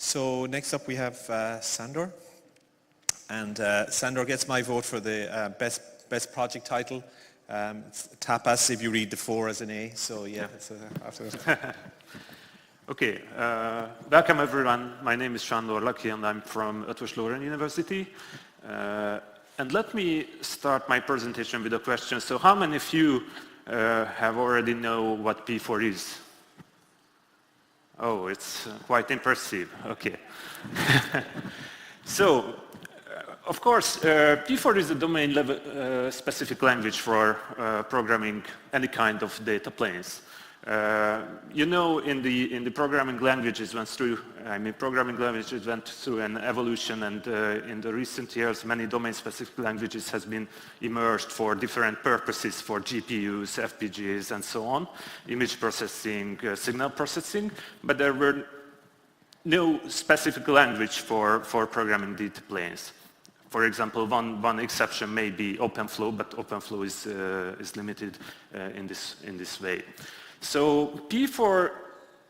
So next up we have Sandor. And Sandor gets my vote for the best project title. It's tapas if you read the 4 as an A, so yeah. Okay, welcome everyone. My name is Sándor Laki and I'm from Eötvös Loránd University. And let me start my presentation with a question. So how many of you have already know what P4 is? Oh, it's quite impressive. Okay. So, of course, P4 is a domain level specific language for programming any kind of data planes. You know, in the programming languages went through, programming languages went through an evolution, and in the recent years, many domain-specific languages has been emerged for different purposes, for GPUs, FPGAs, and so on, image processing, signal processing, but there were no specific language for programming data planes. For example, one exception may be OpenFlow, but OpenFlow is limited in this way. So P4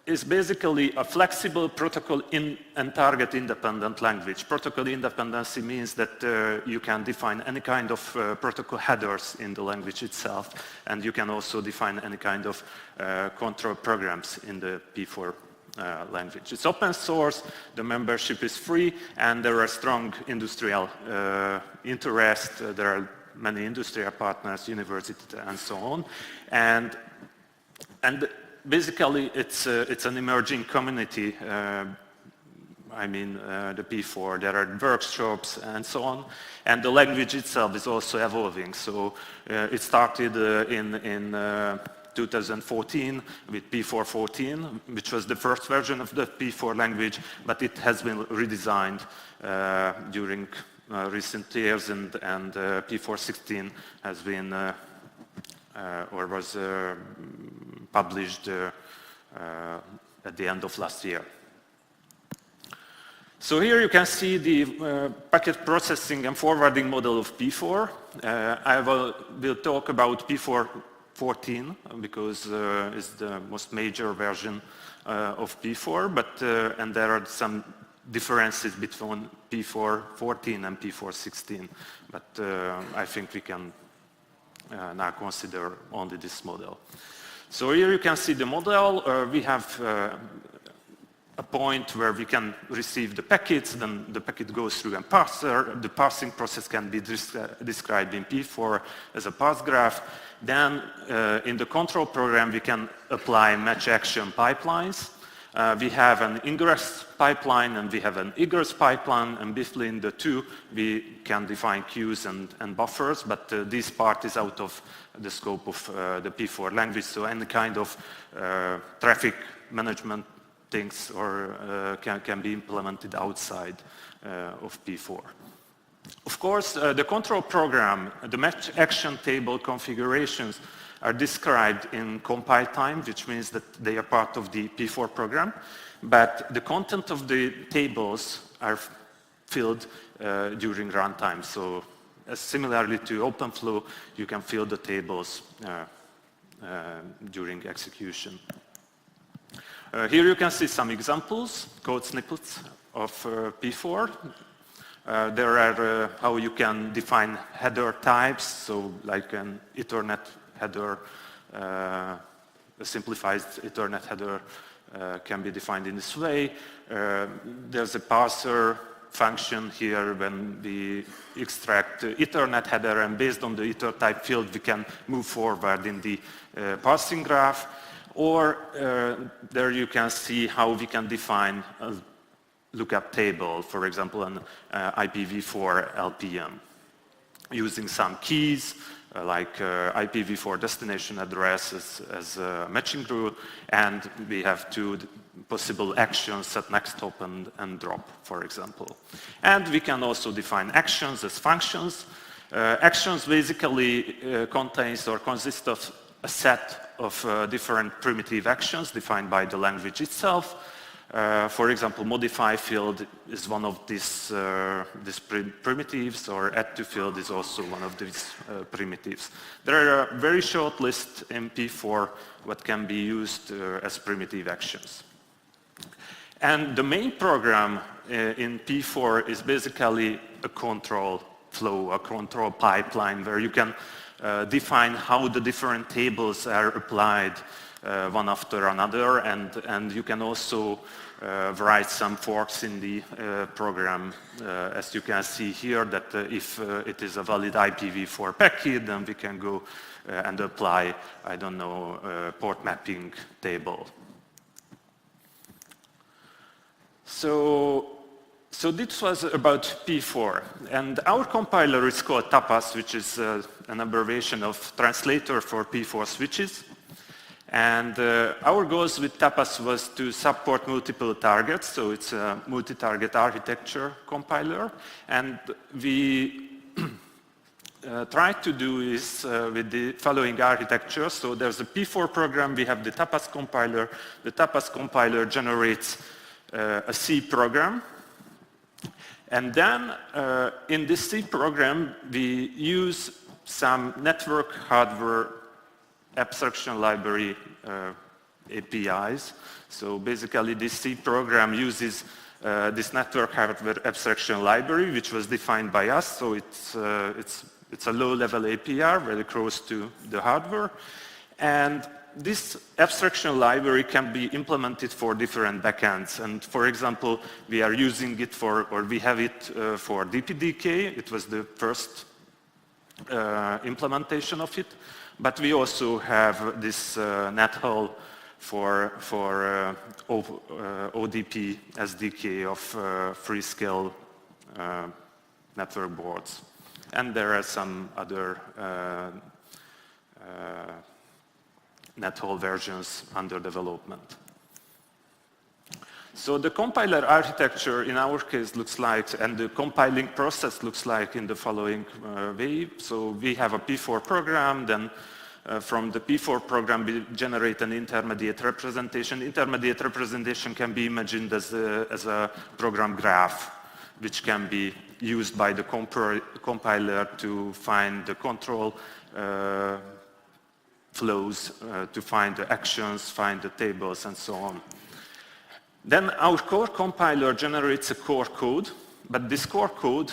is basically a flexible protocol and target independent language. Protocol independency means that you can define any kind of protocol headers in the language itself, and you can also define any kind of control programs in the P4 language. It's open source, the membership is free, and there are strong industrial interest. There are many industrial partners, universities, and so on. And basically, it's an emerging community. The P4. There are workshops and so on, and the language itself is also evolving. So it started in 2014 with P4.14, which was the first version of the P4 language, but it has been redesigned during recent years, and P4.16 has been or was published at the end of last year. So here you can see the packet processing and forwarding model of P4. I will talk about P4.14 because it's the most major version of P4, but and there are some differences between P4.14 and P4.16, but I think we can now consider only this model. So here you can see the model. We have a point where we can receive the packets, then the packet goes through a parser. The parsing process can be described in P4 as a parse graph. Then in the control program, we can apply match action pipelines. We have an ingress pipeline and we have an egress pipeline, and between the two we can define queues and buffers, but this part is out of the scope of the P4 language, so any kind of traffic management things or can be implemented outside of P4. Of course, the control program, the match action table configurations are described in compile time, which means that they are part of the P4 program, but the content of the tables are filled during runtime. So similarly to OpenFlow, you can fill the tables during execution. Here you can see some examples, code snippets of P4. There are how you can define header types, so like an Ethernet header, a simplified Ethernet header can be defined in this way. There's a parser function here when we extract Ethernet header, and based on the ether type field we can move forward in the parsing graph. Or there you can see how we can define a lookup table, for example an IPv4 LPM, using some keys like IPv4 destination address as a matching rule, and we have two possible actions, set next hop and drop, for example. And we can also define actions as functions. Actions basically contains or consist of a set of different primitive actions defined by the language itself. For example, modify field is one of these primitives, or add to field is also one of these primitives. There are a very short list in P4 what can be used as primitive actions. And the main program in P4 is basically a control flow, a control pipeline where you can define how the different tables are applied one after another, and you can also write some forks in the program. As you can see here, that if it is a valid IPv4 packet, then we can go and apply, I don't know, port mapping table. So this was about P4, and our compiler is called Tapas, which is an abbreviation of translator for P4 switches. And our goals with Tapas was to support multiple targets, so it's a multi-target architecture compiler. And we tried to do this with the following architecture. So there's a P4 program, we have the Tapas compiler. The Tapas compiler generates a C program. And then in this C program, we use some network hardware abstraction library APIs. So basically this C program uses this network hardware abstraction library, which was defined by us. So it's a low-level API very close to the hardware. And this abstraction library can be implemented for different backends. And for example, we are using it for, or we have it for DPDK. It was the first implementation of it. But we also have this NetHelp for ODP SDK of free-scale network boards. And there are some other NetHelp versions under development. So the compiler architecture in our case looks like, and the compiling process looks like in the following way. So we have a P4 program, then from the P4 program we generate an intermediate representation. Intermediate representation can be imagined as a program graph, which can be used by the compiler to find the control flows, to find the actions, find the tables, and so on. Then our core compiler generates a core code, but this core code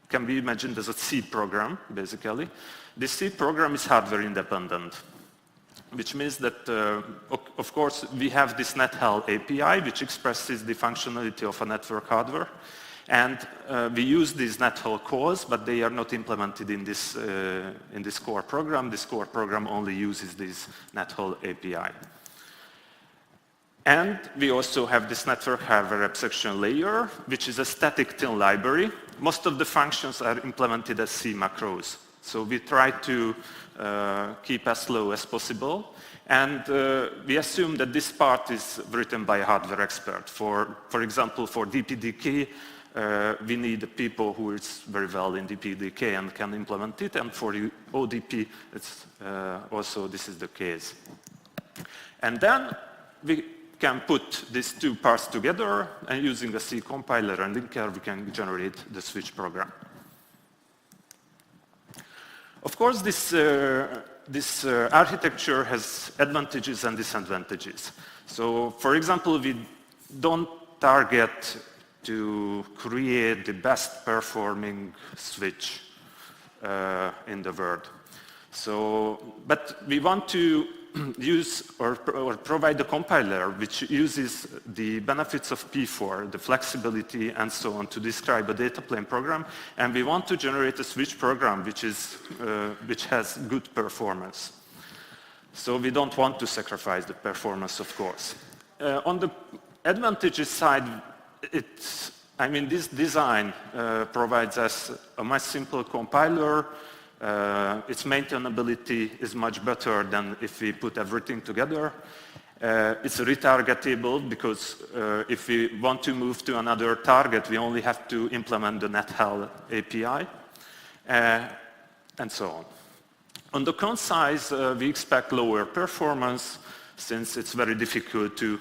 can be imagined as a C program, basically. This C program is hardware independent, which means that, of course, we have this NetHelp API, which expresses the functionality of a network hardware. And we use these NetHelp calls, but they are not implemented in this core program. This core program only uses this NetHelp API. And we also have this network hardware abstraction layer, which is a static thin library. Most of the functions are implemented as C macros. So we try to keep as low as possible. And we assume that this part is written by a hardware expert. For example, for DPDK, we need people who is very well in DPDK and can implement it. And for ODP, it's also this is the case. And then we can put these two parts together, and using a C compiler and linker, we can generate the switch program. Of course, this architecture has advantages and disadvantages. So, for example, we don't target to create the best performing switch in the world. So, but we want to use or provide a compiler which uses the benefits of P4, the flexibility and so on, to describe a data plane program, and we want to generate a switch program which has good performance. So we don't want to sacrifice the performance, of course. On the advantages side, this design provides us a much simpler compiler. Its maintainability is much better than if we put everything together. It's retargetable because if we want to move to another target, we only have to implement the NetHelp API, and so on. On the con side, we expect lower performance since it's very difficult to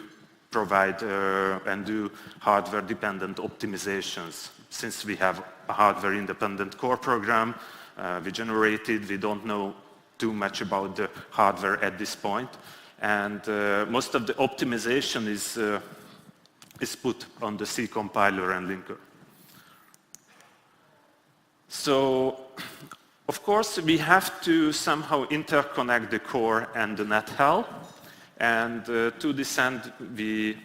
provide and do hardware-dependent optimizations. Since we have a hardware-independent core program, we generated, we don't know too much about the hardware at this point. And most of the optimization is put on the C compiler and linker. So, of course, we have to somehow interconnect the core and the NetHelp. And to this end, we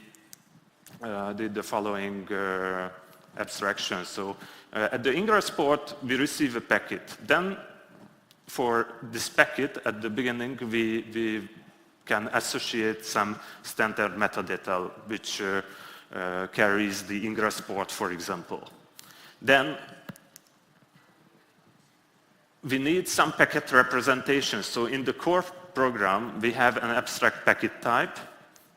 did the following abstraction. So at the ingress port, we receive a packet. Then for this packet, at the beginning, we can associate some standard metadata, which carries the ingress port, for example. Then we need some packet representation. So in the core program, we have an abstract packet type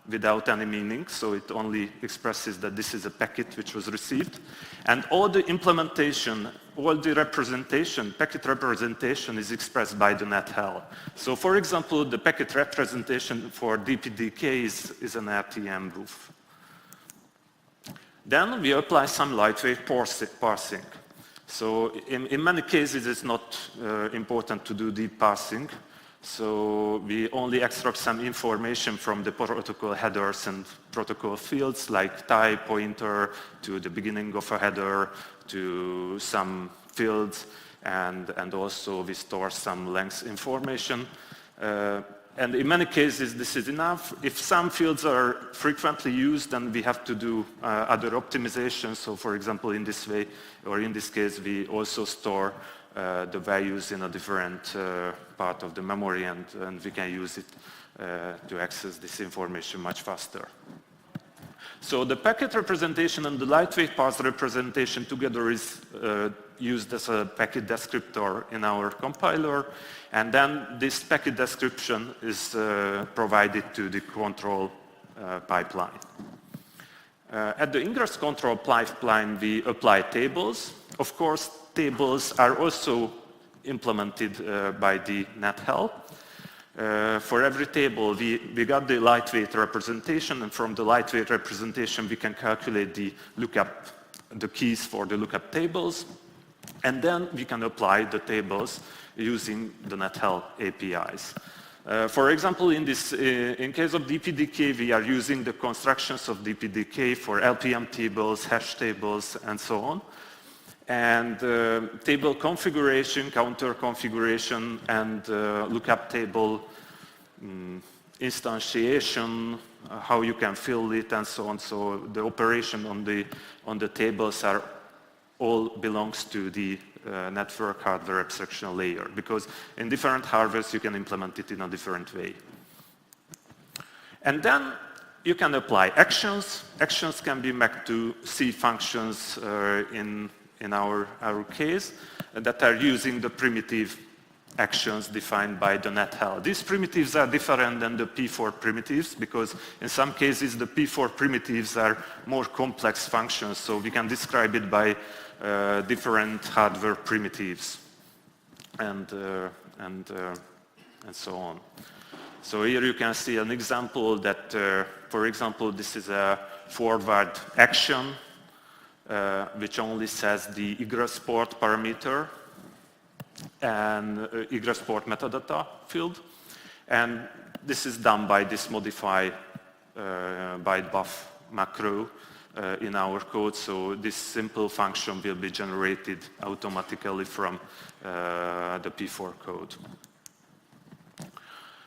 without any meaning, so it only expresses that this is a packet which was received. And all the implementation, all the representation, packet representation is expressed by the NetHelp. So for example, the packet representation for DPDK is an RTM roof. Then we apply some lightweight parsing. So in many cases, it's not important to do deep parsing. So we only extract some information from the protocol headers and protocol fields like type, pointer, to the beginning of a header, to some fields, and also we store some length information. And in many cases, this is enough. If some fields are frequently used, then we have to do other optimizations. So for example, in this way, or in this case, we also store the values in a different part of the memory, and we can use it to access this information much faster. So the packet representation and the lightweight parse representation together is used as a packet descriptor in our compiler, and then this packet description is provided to the control pipeline. At the ingress control pipeline, we apply tables. Of course, tables are also implemented by the NetHelp. For every table, we got the lightweight representation, and from the lightweight representation, we can calculate the lookup, the keys for the lookup tables, and then we can apply the tables using the NetHelp APIs. For example, in case of DPDK, we are using the constructions of DPDK for LPM tables, hash tables, and so on. And table configuration, counter configuration, and lookup table instantiation, how you can fill it, and so on. So the operation on the tables all belongs to the network hardware abstraction layer, because in different hardwares you can implement it in a different way. And then you can apply actions. Actions can be mapped to C functions in our case, that are using the primitive actions defined by the NetHelp. These primitives are different than the P4 primitives, because in some cases the P4 primitives are more complex functions, so we can describe it by different hardware primitives and so on. So here you can see an example that, for example, this is a forward action which only says the egress port parameter and egress port metadata field. And this is done by this modify byte buff macro in our code. So this simple function will be generated automatically from the P4 code.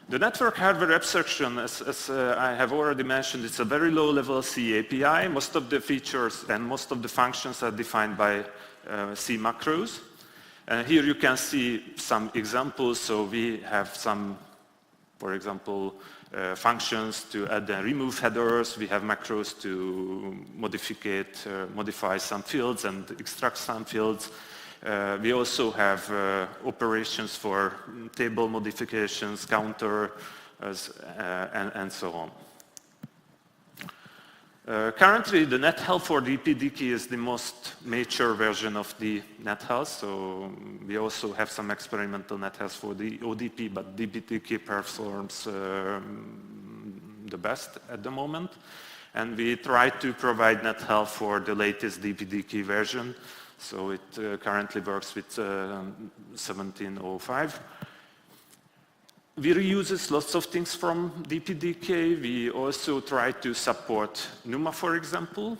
The network hardware abstraction, as I have already mentioned, it's a very low-level C API. Most of the features and most of the functions are defined by C macros. Here you can see some examples. So we have some, for example, functions to add and remove headers. We have macros to modify some fields and extract some fields. We also have operations for table modifications, counter, and so on. Currently, the NetHelp for DPDK is the most mature version of the NetHelp. So we also have some experimental NetHelp for the ODP, but DPDK performs the best at the moment. And we try to provide NetHelp for the latest DPDK version. So it currently works with 17.05. we reuse lots of things from DPDK. We also try to support NUMA, for example,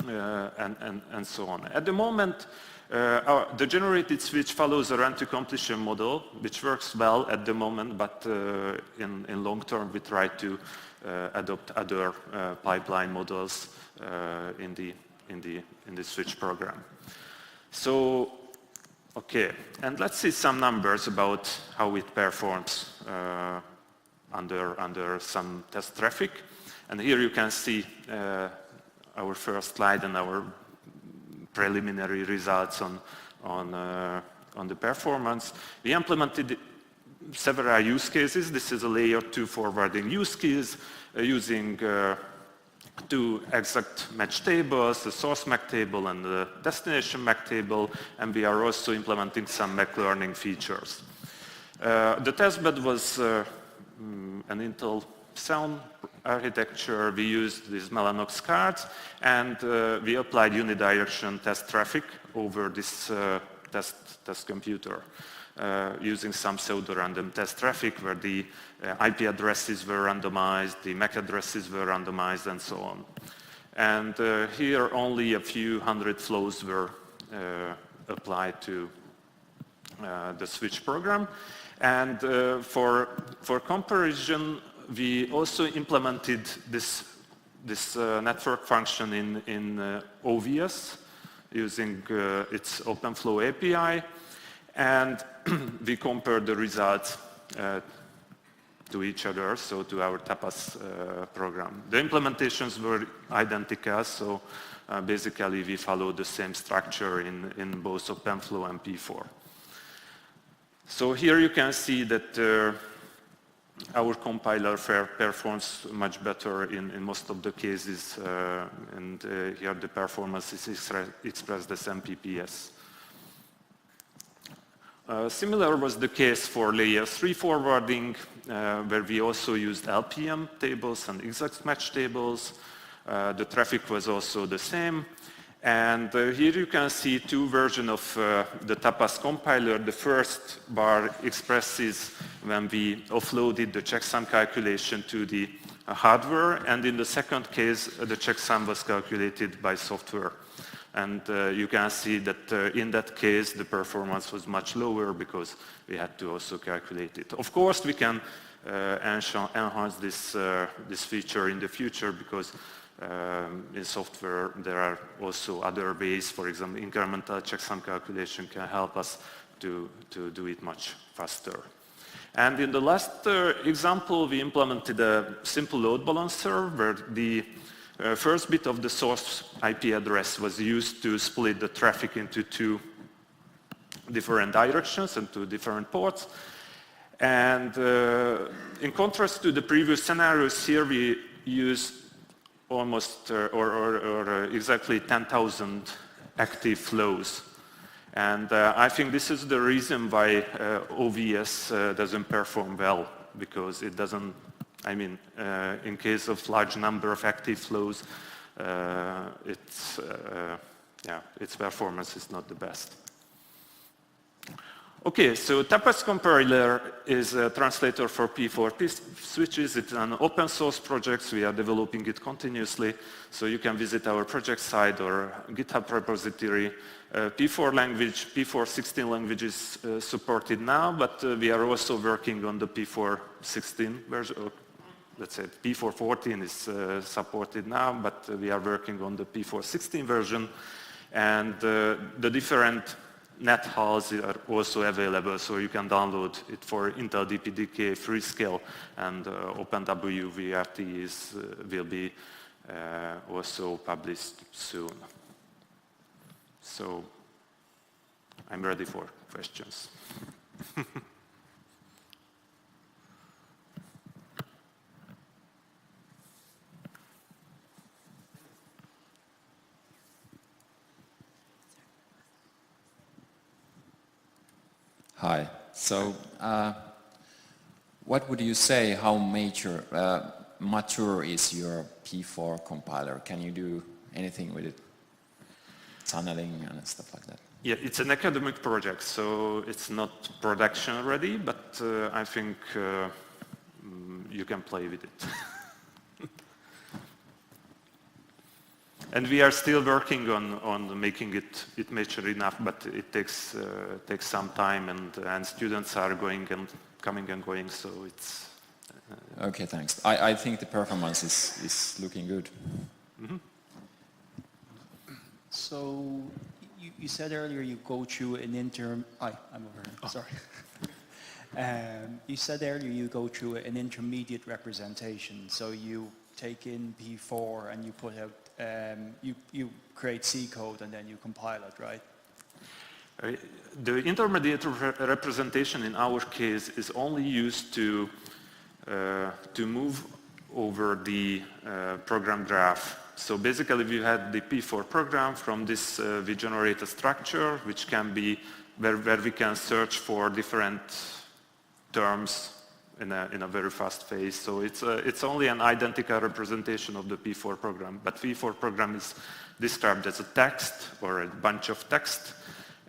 and so on. At the moment, the generated switch follows a run-to-completion model, which works well at the moment, but in long term, we try to adopt other pipeline models in the switch program. So, okay, and let's see some numbers about how it performs under some test traffic. And here you can see our first slide and our preliminary results on the performance. We implemented several use cases. This is a layer 2 forwarding use case using 2 exact match tables, the source MAC table and the destination MAC table, and we are also implementing some MAC learning features. The testbed was an Intel Xeon architecture. We used these Mellanox cards, and we applied unidirection test traffic over this test computer using some pseudo-random test traffic where the IP addresses were randomized, the MAC addresses were randomized, and so on. And here only a few hundred flows were applied to the switch program. And for comparison, we also implemented this network function in OVS using its OpenFlow API, and we compared the results to each other, so to our Tapas program. The implementations were identical, so basically we followed the same structure in both OpenFlow and P4. So here you can see that our compiler performs much better in most of the cases, and here the performance is expressed as MPPS. Similar was the case for layer 3 forwarding, where we also used LPM tables and exact match tables. The traffic was also the same. And here you can see 2 versions of the Tapas compiler. The first bar expresses when we offloaded the checksum calculation to the hardware, and in the second case, the checksum was calculated by software. And you can see that in that case, the performance was much lower because we had to also calculate it. Of course, we can enhance this feature in the future because in software there are also other ways. For example, incremental checksum calculation can help us to do it much faster. And in the last example, we implemented a simple load balancer where the first bit of the source IP address was used to split the traffic into 2 different directions and 2 different ports. And in contrast to the previous scenarios, here we use almost or exactly 10,000 active flows. And I think this is the reason why OVS doesn't perform well, because it doesn't, I mean, in case of large number of active flows, its performance is not the best. Okay, so Tapas compiler is a translator for P4P switches. It's an open source project. We are developing it continuously. So you can visit our project site or GitHub repository. P4 language, P4.16 language is supported now, but we are also working on the P4.16 version. Let's say P4.14 is supported now, but we are working on the P4.16 version. And the different NetHelps are also available, so you can download it for Intel DPDK, Freescale, and OpenWVRT will be also published soon. So I'm ready for questions. Hi. So, what would you say? How mature is your P4 compiler? Can you do anything with it? Tunneling and stuff like that. Yeah, it's an academic project, so it's not production ready, but I think you can play with it. And we are still working on making it mature enough, but it takes some time, and students are coming and going, so it's... Okay, thanks. I think the performance is looking good. Mm-hmm. So you said earlier you go through an I'm over here. Oh. Sorry. You said earlier you go through an intermediate representation. So you take in P4 and you put out, you create C code and then you compile it, right? The intermediate representation in our case is only used to move over the program graph. So basically we had the P4 program. From this we generate a structure which can be where we can search for different terms in a very fast phase. So it's only an identical representation of the P4 program. But P4 program is described as a text or a bunch of text,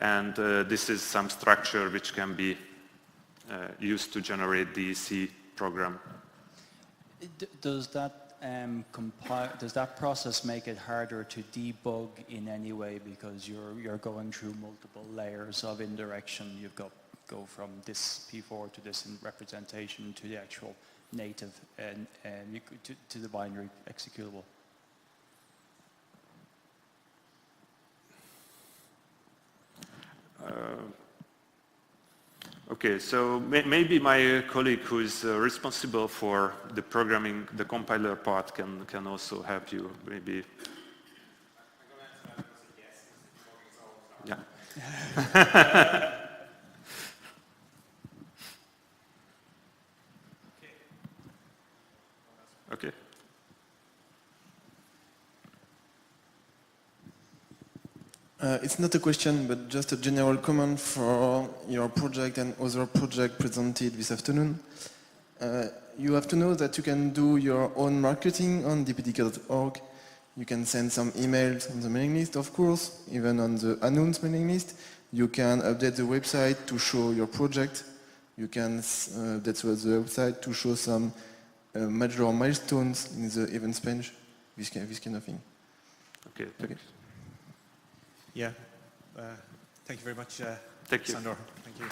and this is some structure which can be used to generate the C program. Does that process make it harder to debug in any way because you're going through multiple layers of indirection? You've got go from this P4 to this representation to the actual native and to the binary executable. Okay, so maybe my colleague who is responsible for the programming, the compiler part, can also help you, maybe. Yeah. Okay. It's not a question, but just a general comment for your project and other project presented this afternoon. You have to know that you can do your own marketing on dpdk.org. You can send some emails on the mailing list, of course, even on the announced mailing list. You can update the website to show your project. You can update the website to show some major milestones in the events page, this kind of thing. Okay, thanks. Yeah. Thank you very much, Thank you. Sandor. Thank you.